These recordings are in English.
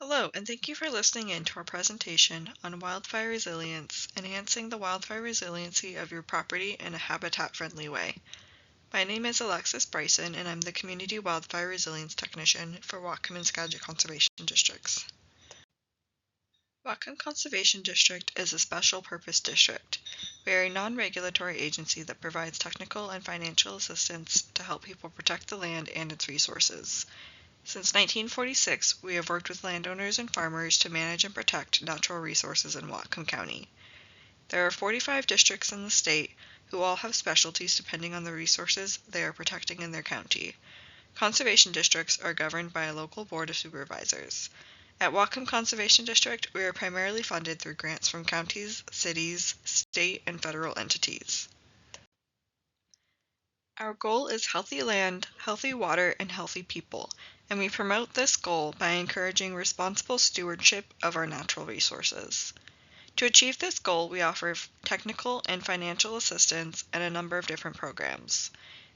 Hello, and thank you for listening in to our presentation on wildfire resilience, enhancing the wildfire resiliency of your property in a habitat-friendly way. My name is Alexis Bryson, and I'm the Community Wildfire Resilience Technician for Whatcom and Skagit Conservation Districts. Whatcom Conservation District is a special purpose district. We are a non-regulatory agency that provides technical and financial assistance to help people protect the land and its resources. Since 1946, we have worked with landowners and farmers to manage and protect natural resources in Whatcom County. There are 45 districts in the state who all have specialties depending on the resources they are protecting in their county. Conservation districts are governed by a local board of supervisors. At Whatcom Conservation District, we are primarily funded through grants from counties, cities, state, and federal entities. Our goal is healthy land, healthy water, and healthy people, and we promote this goal by encouraging responsible stewardship of our natural resources. To achieve this goal, we offer technical and financial assistance and a number of different programs.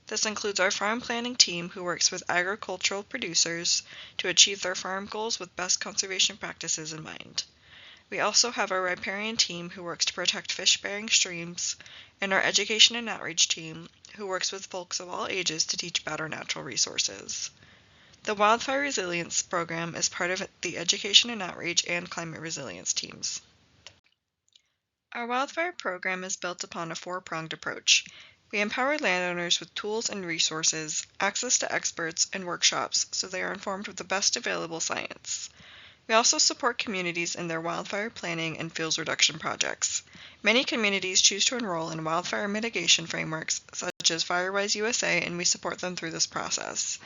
This includes our farm planning team who works with agricultural producers to achieve their farm goals with best conservation practices in mind. We also have our riparian team who works to protect fish-bearing streams, and our education and outreach team who works with folks of all ages to teach about our natural resources. The Wildfire Resilience Program is part of the education and outreach and climate resilience teams. Our wildfire program is built upon a four-pronged approach. We empower landowners with tools and resources, access to experts, and workshops so they are informed with the best available science. We also support communities in their wildfire planning and fuels reduction projects. Many communities choose to enroll in wildfire mitigation frameworks such as Firewise USA, and we support them through this process.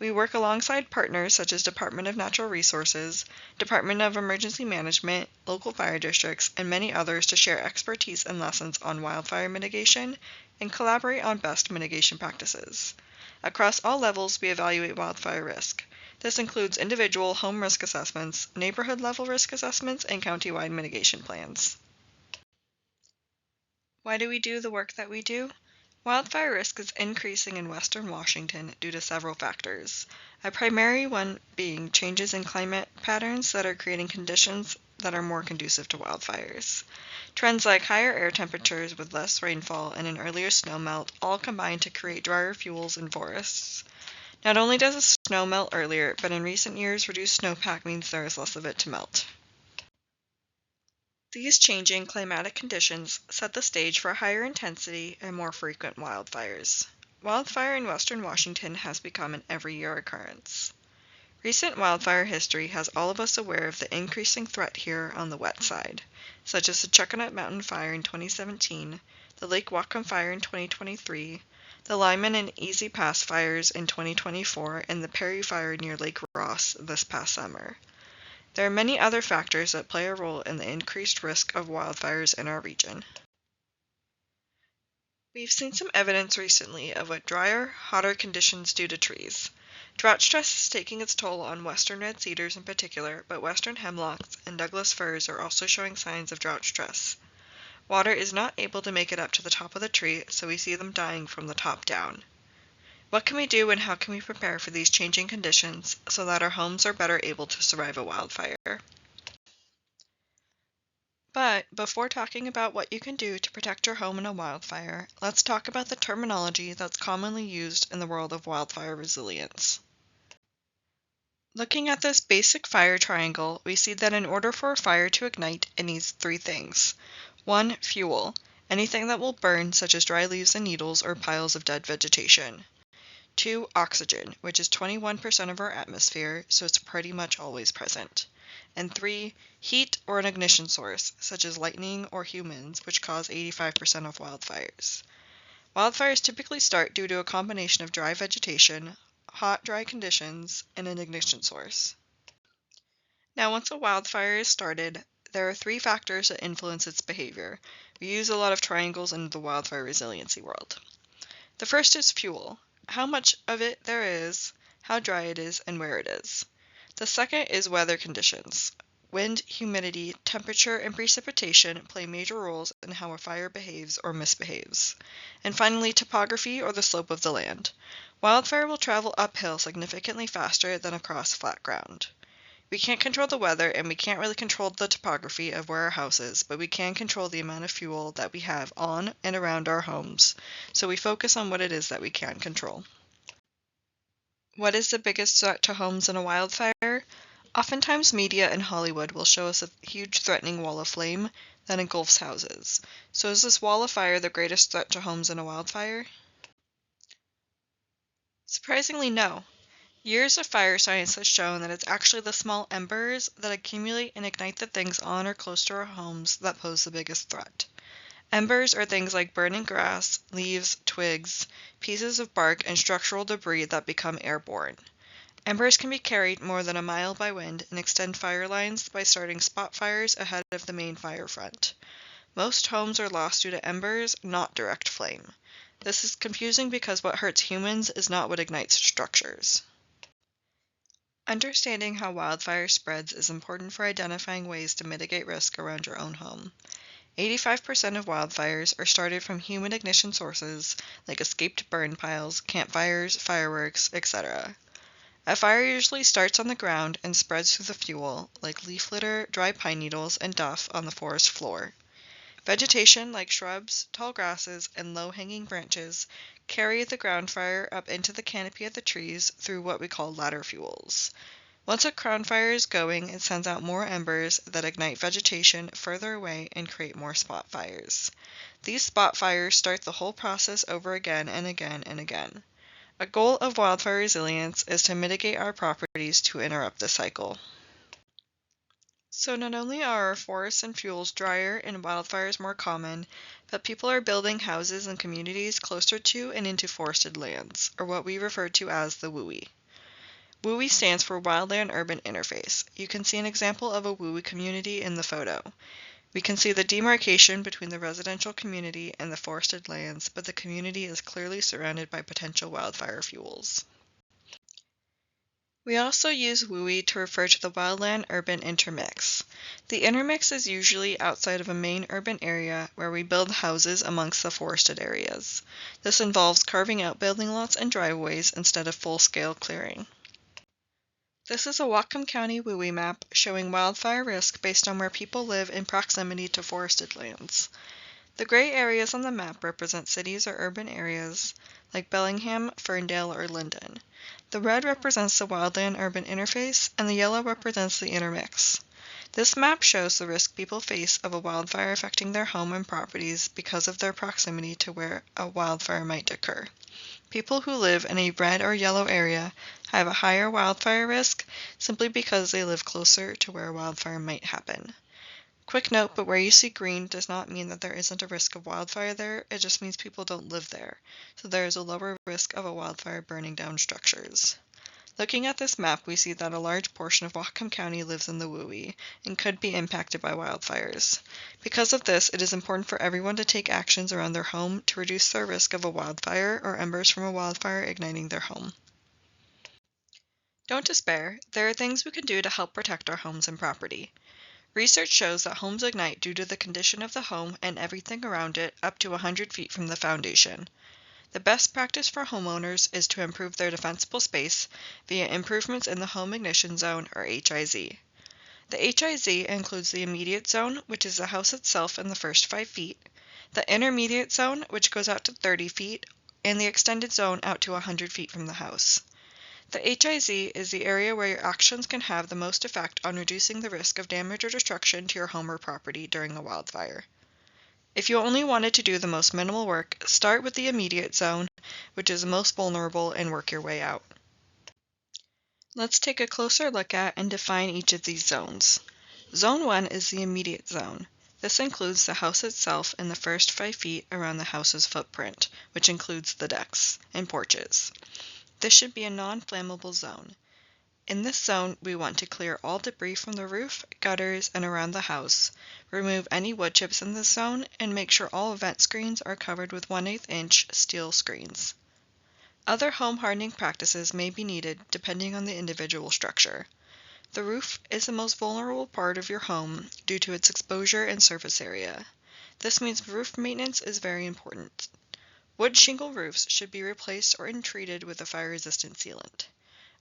We work alongside partners such as Department of Natural Resources, Department of Emergency Management, local fire districts, and many others to share expertise and lessons on wildfire mitigation and collaborate on best mitigation practices. Across all levels, we evaluate wildfire risk. This includes individual home risk assessments, neighborhood-level risk assessments, and county-wide mitigation plans. Why do we do the work that we do? Wildfire risk is increasing in western Washington due to several factors, a primary one being changes in climate patterns that are creating conditions that are more conducive to wildfires. Trends like higher air temperatures with less rainfall and an earlier snowmelt all combine to create drier fuels in forests. Not only does the snow melt earlier, but in recent years, reduced snowpack means there is less of it to melt. These changing climatic conditions set the stage for higher intensity and more frequent wildfires. Wildfire in western Washington has become an every-year occurrence. Recent wildfire history has all of us aware of the increasing threat here on the wet side, such as the Chuckanut Mountain Fire in 2017, the Lake Whatcom Fire in 2023, the Lyman and Easy Pass fires in 2024, and the Perry Fire near Lake Ross this past summer. There are many other factors that play a role in the increased risk of wildfires in our region. We've seen some evidence recently of what drier, hotter conditions do to trees. Drought stress is taking its toll on western red cedars in particular, but western hemlocks and Douglas firs are also showing signs of drought stress. Water is not able to make it up to the top of the tree, so we see them dying from the top down. What can we do and how can we prepare for these changing conditions so that our homes are better able to survive a wildfire? But before talking about what you can do to protect your home in a wildfire, let's talk about the terminology that's commonly used in the world of wildfire resilience. Looking at this basic fire triangle, we see that in order for a fire to ignite, it needs three things. 1. Fuel, anything that will burn, such as dry leaves and needles or piles of dead vegetation. 2. Oxygen, which is 21% of our atmosphere, so it's pretty much always present. And 3. Heat or an ignition source, such as lightning or humans, which cause 85% of wildfires. Wildfires typically start due to a combination of dry vegetation, hot, dry conditions, and an ignition source. Now, once a wildfire is started, there are three factors that influence its behavior. We use a lot of triangles in the wildfire resiliency world. The first is fuel. How much of it there is, how dry it is, and where it is. The second is weather conditions. Wind, humidity, temperature, and precipitation play major roles in how a fire behaves or misbehaves. And finally, topography or the slope of the land. Wildfire will travel uphill significantly faster than across flat ground. We can't control the weather and we can't really control the topography of where our house is, but we can control the amount of fuel that we have on and around our homes, so we focus on what it is that we can control. What is the biggest threat to homes in a wildfire? Oftentimes media and Hollywood will show us a huge threatening wall of flame that engulfs houses. So is this wall of fire the greatest threat to homes in a wildfire? Surprisingly, no. Years of fire science has shown that it's actually the small embers that accumulate and ignite the things on or close to our homes that pose the biggest threat. Embers are things like burning grass, leaves, twigs, pieces of bark, and structural debris that become airborne. Embers can be carried more than a mile by wind and extend fire lines by starting spot fires ahead of the main fire front. Most homes are lost due to embers, not direct flame. This is confusing because what hurts humans is not what ignites structures. Understanding how wildfire spreads is important for identifying ways to mitigate risk around your own home. 85% of wildfires are started from human ignition sources like escaped burn piles, campfires, fireworks, etc. A fire usually starts on the ground and spreads through the fuel, like leaf litter, dry pine needles, and duff on the forest floor. Vegetation like shrubs, tall grasses, and low-hanging branches carry the ground fire up into the canopy of the trees through what we call ladder fuels. Once a ground fire is going, it sends out more embers that ignite vegetation further away and create more spot fires. These spot fires start the whole process over again and again and again. A goal of wildfire resilience is to mitigate our properties to interrupt the cycle. So not only are our forests and fuels drier and wildfires more common, but people are building houses and communities closer to and into forested lands, or what we refer to as the WUI. WUI stands for Wildland-Urban Interface. You can see an example of a WUI community in the photo. We can see the demarcation between the residential community and the forested lands, but the community is clearly surrounded by potential wildfire fuels. We also use WUI to refer to the wildland-urban intermix. The intermix is usually outside of a main urban area where we build houses amongst the forested areas. This involves carving out building lots and driveways instead of full-scale clearing. This is a Whatcom County WUI map showing wildfire risk based on where people live in proximity to forested lands. The gray areas on the map represent cities or urban areas like Bellingham, Ferndale, or Linden. The red represents the wildland-urban interface, and the yellow represents the intermix. This map shows the risk people face of a wildfire affecting their home and properties because of their proximity to where a wildfire might occur. People who live in a red or yellow area have a higher wildfire risk simply because they live closer to where a wildfire might happen. Quick note, but where you see green does not mean that there isn't a risk of wildfire there, it just means people don't live there, so there is a lower risk of a wildfire burning down structures. Looking at this map, we see that a large portion of Whatcom County lives in the WUI and could be impacted by wildfires. Because of this, it is important for everyone to take actions around their home to reduce their risk of a wildfire or embers from a wildfire igniting their home. Don't despair, there are things we can do to help protect our homes and property. Research shows that homes ignite due to the condition of the home and everything around it up to 100 feet from the foundation. The best practice for homeowners is to improve their defensible space via improvements in the home ignition zone, or HIZ. The HIZ includes the immediate zone, which is the house itself in the first 5 feet, the intermediate zone, which goes out to 30 feet, and the extended zone out to 100 feet from the house. The HIZ is the area where your actions can have the most effect on reducing the risk of damage or destruction to your home or property during a wildfire. If you only wanted to do the most minimal work, start with the immediate zone, which is the most vulnerable, and work your way out. Let's take a closer look at and define each of these zones. Zone 1 is the immediate zone. This includes the house itself and the first 5 feet around the house's footprint, which includes the decks and porches. This should be a non-flammable zone. In this zone, we want to clear all debris from the roof, gutters, and around the house, remove any wood chips in this zone, and make sure all vent screens are covered with 1/8 inch steel screens. Other home hardening practices may be needed depending on the individual structure. The roof is the most vulnerable part of your home due to its exposure and surface area. This means roof maintenance is very important. Wood shingle roofs should be replaced or treated with a fire-resistant sealant.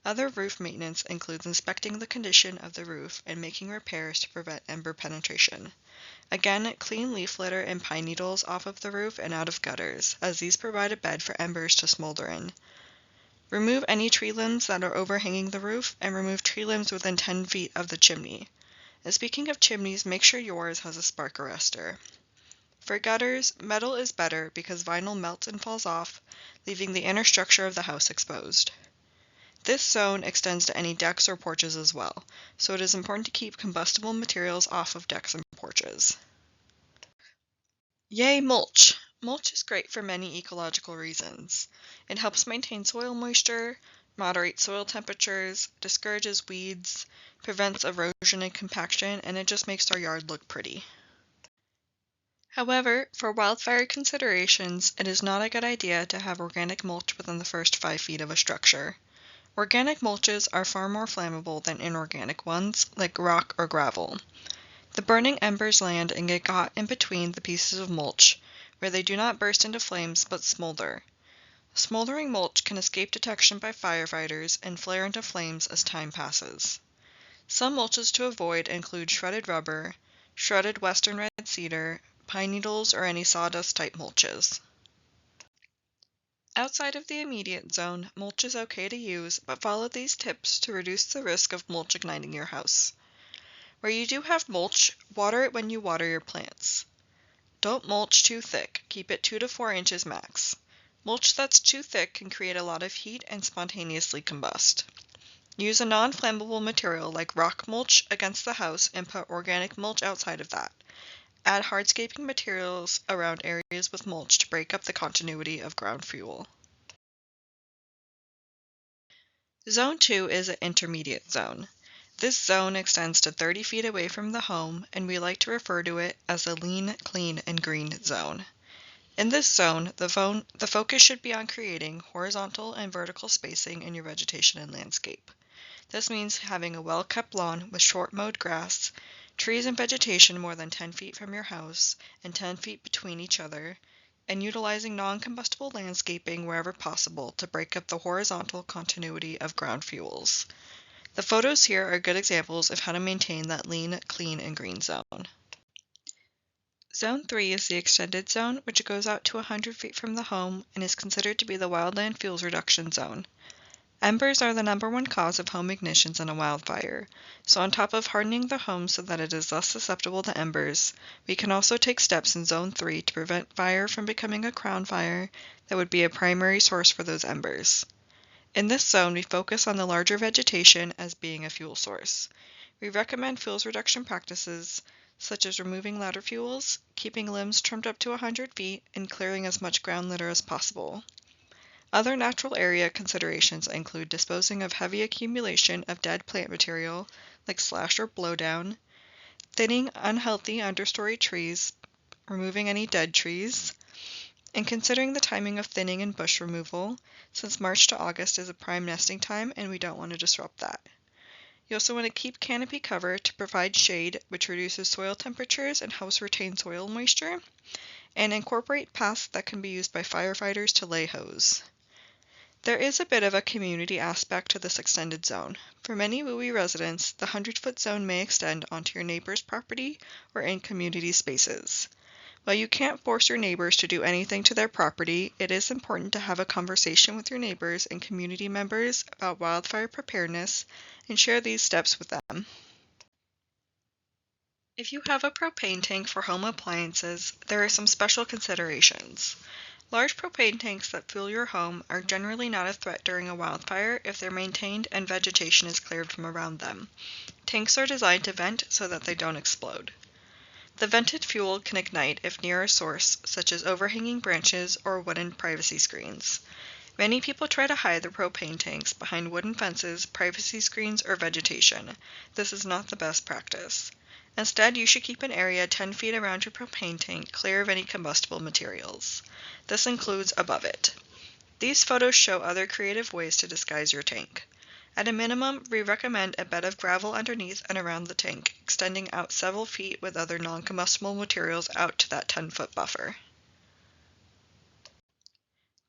Other roof maintenance includes inspecting the condition of the roof and making repairs to prevent ember penetration. Again, clean leaf litter and pine needles off of the roof and out of gutters, as these provide a bed for embers to smolder in. Remove any tree limbs that are overhanging the roof, and remove tree limbs within 10 feet of the chimney. And speaking of chimneys, make sure yours has a spark arrestor. For gutters, metal is better because vinyl melts and falls off, leaving the inner structure of the house exposed. This zone extends to any decks or porches as well, so it is important to keep combustible materials off of decks and porches. Yay, mulch! Mulch is great for many ecological reasons. It helps maintain soil moisture, moderates soil temperatures, discourages weeds, prevents erosion and compaction, and it just makes our yard look pretty. However, for wildfire considerations, it is not a good idea to have organic mulch within the first 5 feet of a structure. Organic mulches are far more flammable than inorganic ones, like rock or gravel. The burning embers land and get caught in between the pieces of mulch, where they do not burst into flames but smolder. Smoldering mulch can escape detection by firefighters and flare into flames as time passes. Some mulches to avoid include shredded rubber, shredded western red cedar, pine needles, or any sawdust-type mulches. Outside of the immediate zone, mulch is okay to use, but follow these tips to reduce the risk of mulch igniting your house. Where you do have mulch, water it when you water your plants. Don't mulch too thick, keep it 2 to 4 inches max. Mulch that's too thick can create a lot of heat and spontaneously combust. Use a non-flammable material like rock mulch against the house and put organic mulch outside of that. Add hardscaping materials around areas with mulch to break up the continuity of ground fuel. Zone 2 is an intermediate zone. This zone extends to 30 feet away from the home, and we like to refer to it as the lean, clean, and green zone. In this zone, the focus should be on creating horizontal and vertical spacing in your vegetation and landscape. This means having a well-kept lawn with short-mowed grass, trees and vegetation more than 10 feet from your house and 10 feet between each other, and utilizing non-combustible landscaping wherever possible to break up the horizontal continuity of ground fuels. The photos here are good examples of how to maintain that lean, clean, and green zone. Zone 3 is the extended zone, which goes out to 100 feet from the home and is considered to be the wildland fuels reduction zone. Embers are the #1 cause of home ignitions in a wildfire, so on top of hardening the home so that it is less susceptible to embers, we can also take steps in Zone 3 to prevent fire from becoming a crown fire that would be a primary source for those embers. In this zone, we focus on the larger vegetation as being a fuel source. We recommend fuels reduction practices such as removing ladder fuels, keeping limbs trimmed up to 100 feet, and clearing as much ground litter as possible. Other natural area considerations include disposing of heavy accumulation of dead plant material, like slash or blowdown, thinning unhealthy understory trees, removing any dead trees, and considering the timing of thinning and bush removal, since March to August is a prime nesting time and we don't want to disrupt that. You also want to keep canopy cover to provide shade, which reduces soil temperatures and helps retain soil moisture, and incorporate paths that can be used by firefighters to lay hose. There is a bit of a community aspect to this extended zone. For many WUI residents, the 100-foot zone may extend onto your neighbor's property or in community spaces. While you can't force your neighbors to do anything to their property, it is important to have a conversation with your neighbors and community members about wildfire preparedness and share these steps with them. If you have a propane tank for home appliances, there are some special considerations. Large propane tanks that fuel your home are generally not a threat during a wildfire if they're maintained and vegetation is cleared from around them. Tanks are designed to vent so that they don't explode. The vented fuel can ignite if near a source, such as overhanging branches or wooden privacy screens. Many people try to hide their propane tanks behind wooden fences, privacy screens, or vegetation. This is not the best practice. Instead, you should keep an area 10 feet around your propane tank clear of any combustible materials. This includes above it. These photos show other creative ways to disguise your tank. At a minimum, we recommend a bed of gravel underneath and around the tank, extending out several feet with other non-combustible materials out to that 10-foot buffer.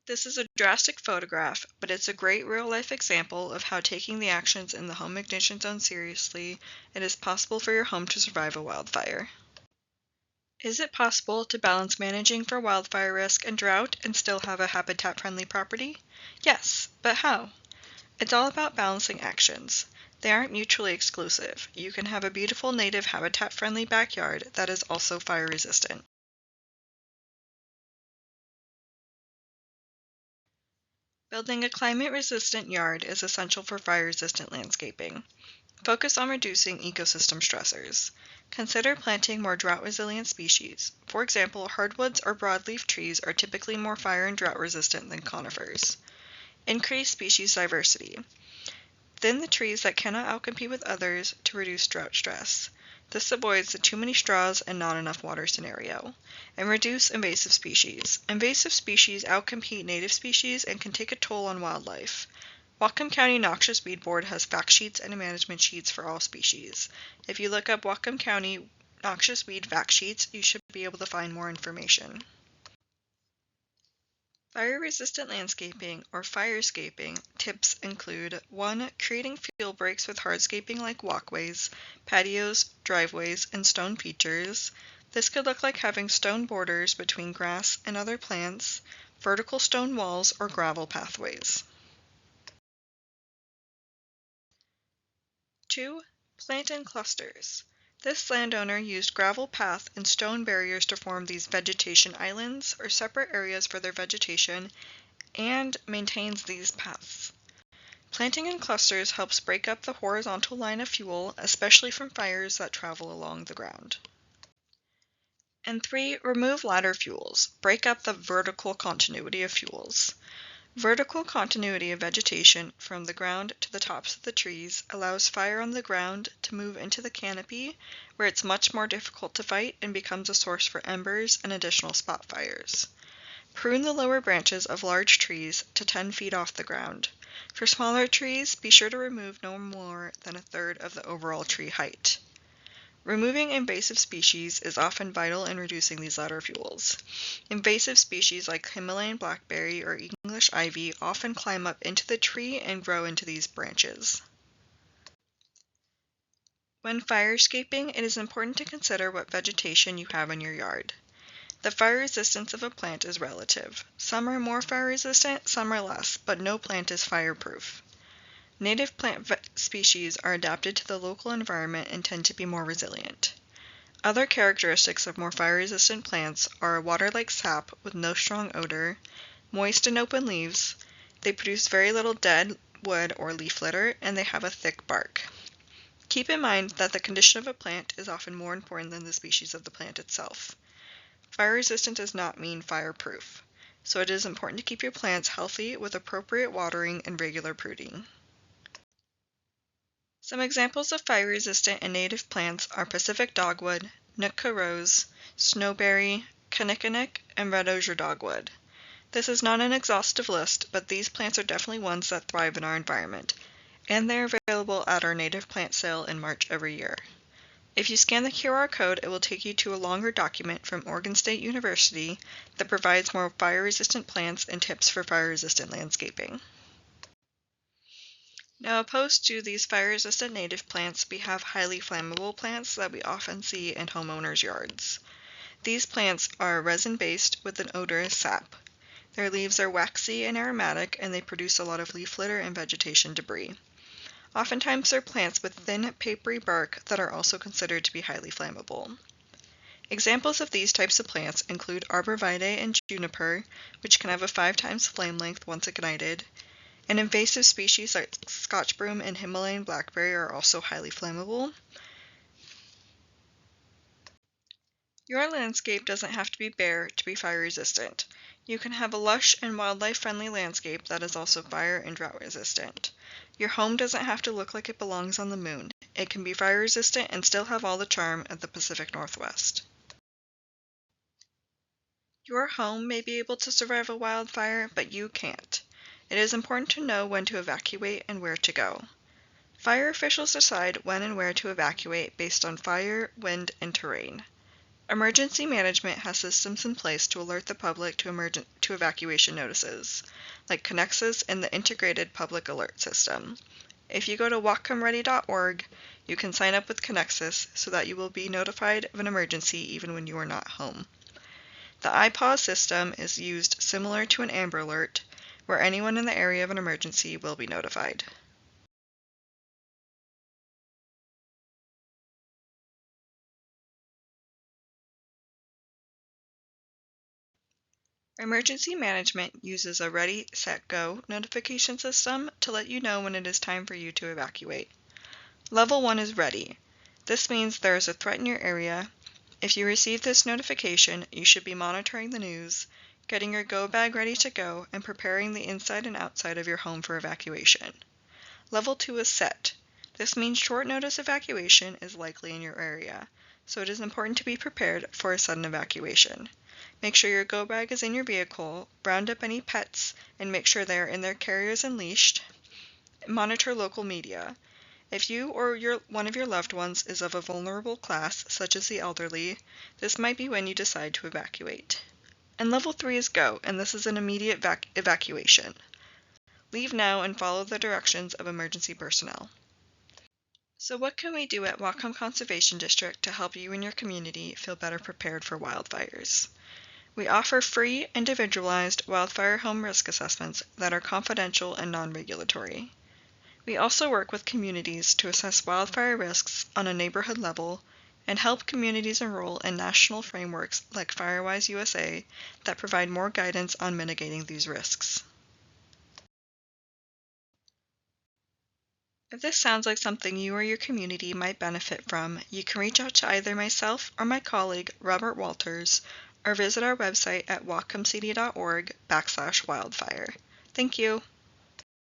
This is a drastic photograph, but it's a great real-life example of how taking the actions in the home ignition zone seriously, it is possible for your home to survive a wildfire. Is it possible to balance managing for wildfire risk and drought and still have a habitat-friendly property? Yes, but how? It's all about balancing actions. They aren't mutually exclusive. You can have a beautiful native habitat-friendly backyard that is also fire-resistant. Building a climate-resistant yard is essential for fire-resistant landscaping. Focus on reducing ecosystem stressors. Consider planting more drought-resilient species. For example, hardwoods or broadleaf trees are typically more fire and drought-resistant than conifers. Increase species diversity. Thin the trees that cannot outcompete with others to reduce drought stress. This avoids the too many straws and not enough water scenario. And reduce invasive species. Invasive species outcompete native species and can take a toll on wildlife. Whatcom County Noxious Weed Board has fact sheets and management sheets for all species. If you look up Whatcom County Noxious Weed fact sheets, you should be able to find more information. Fire-resistant landscaping, or firescaping, tips include 1. Creating field breaks with hardscaping like walkways, patios, driveways, and stone features. This could look like having stone borders between grass and other plants, vertical stone walls, or gravel pathways. 2. Plant in clusters. This landowner used gravel path and stone barriers to form these vegetation islands, or separate areas for their vegetation, and maintains these paths. Planting in clusters helps break up the horizontal line of fuel, especially from fires that travel along the ground. And 3. Remove ladder fuels. Break up the vertical continuity of fuels. Vertical continuity of vegetation from the ground to the tops of the trees allows fire on the ground to move into the canopy, where it's much more difficult to fight and becomes a source for embers and additional spot fires. Prune the lower branches of large trees to 10 feet off the ground. For smaller trees, be sure to remove no more than a third of the overall tree height. Removing invasive species is often vital in reducing these ladder fuels. Invasive species like Himalayan blackberry or English ivy often climb up into the tree and grow into these branches. When firescaping, it is important to consider what vegetation you have in your yard. The fire resistance of a plant is relative. Some are more fire resistant, some are less, but no plant is fireproof. Native plant species are adapted to the local environment and tend to be more resilient. Other characteristics of more fire-resistant plants are a water-like sap with no strong odor, moist and open leaves, they produce very little dead wood or leaf litter, and they have a thick bark. Keep in mind that the condition of a plant is often more important than the species of the plant itself. Fire-resistant does not mean fireproof, so it is important to keep your plants healthy with appropriate watering and regular pruning. Some examples of fire-resistant and native plants are Pacific dogwood, Nootka rose, snowberry, kinnikinick, and red osier dogwood. This is not an exhaustive list, but these plants are definitely ones that thrive in our environment, and they are available at our native plant sale in March every year. If you scan the QR code, it will take you to a longer document from Oregon State University that provides more fire-resistant plants and tips for fire-resistant landscaping. Now, opposed to these fire-resistant native plants, we have highly flammable plants that we often see in homeowners' yards. These plants are resin-based with an odorous sap. Their leaves are waxy and aromatic, and they produce a lot of leaf litter and vegetation debris. Oftentimes, they're plants with thin, papery bark that are also considered to be highly flammable. Examples of these types of plants include arborvitae and juniper, which can have a 5 times flame length once ignited, and invasive species like Scotch broom and Himalayan blackberry are also highly flammable. Your landscape doesn't have to be bare to be fire resistant. You can have a lush and wildlife-friendly landscape that is also fire and drought resistant. Your home doesn't have to look like it belongs on the moon. It can be fire resistant and still have all the charm of the Pacific Northwest. Your home may be able to survive a wildfire, but you can't. It is important to know when to evacuate and where to go. Fire officials decide when and where to evacuate based on fire, wind, and terrain. Emergency management has systems in place to alert the public to evacuation notices, like Connexus and the Integrated Public Alert System. If you go to whatcomready.org, you can sign up with Connexus so that you will be notified of an emergency even when you are not home. The iPause system is used similar to an Amber Alert, where anyone in the area of an emergency will be notified. Emergency management uses a Ready, Set, Go notification system to let you know when it is time for you to evacuate. Level 1 is ready. This means there is a threat in your area. If you receive this notification, you should be monitoring the news, getting your go bag ready to go, and preparing the inside and outside of your home for evacuation. Level 2 is set. This means short notice evacuation is likely in your area, so it is important to be prepared for a sudden evacuation. Make sure your go bag is in your vehicle, round up any pets, and make sure they are in their carriers and leashed. Monitor local media. If you or one of your loved ones is of a vulnerable class, such as the elderly, this might be when you decide to evacuate. And level 3 is go, and this is an immediate evacuation. Leave now and follow the directions of emergency personnel. So what can we do at Whatcom Conservation District to help you and your community feel better prepared for wildfires? We offer free, individualized wildfire home risk assessments that are confidential and non-regulatory. We also work with communities to assess wildfire risks on a neighborhood level and help communities enroll in national frameworks like FireWise USA that provide more guidance on mitigating these risks. If this sounds like something you or your community might benefit from, you can reach out to either myself or my colleague, Robert Walters, or visit our website at whatcomcd.org/wildfire. Thank you.